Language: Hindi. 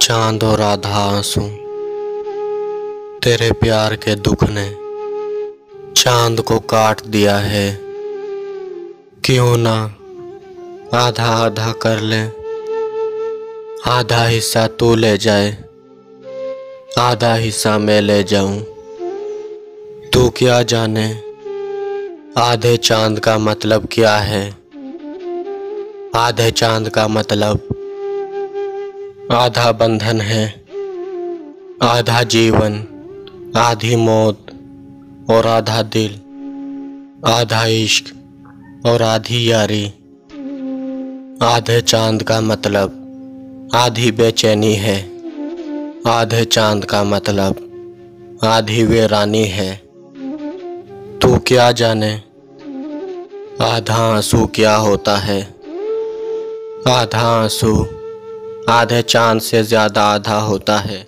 चांद और आधा आंसू। तेरे प्यार के दुख ने चांद को काट दिया है। क्यों ना आधा आधा कर ले, आधा हिस्सा तू ले जाए, आधा हिस्सा मैं ले जाऊं। तू क्या जाने आधे चांद का मतलब क्या है। आधे चांद का मतलब आधा बंधन है, आधा जीवन, आधी मौत और आधा दिल, आधा इश्क और आधी यारी। आधे चांद का मतलब आधी बेचैनी है, आधे चांद का मतलब आधी वीरानी है। तू क्या जाने आधा आंसू क्या होता है। आधा आंसू आधे चांद से ज्यादा आधा होता है।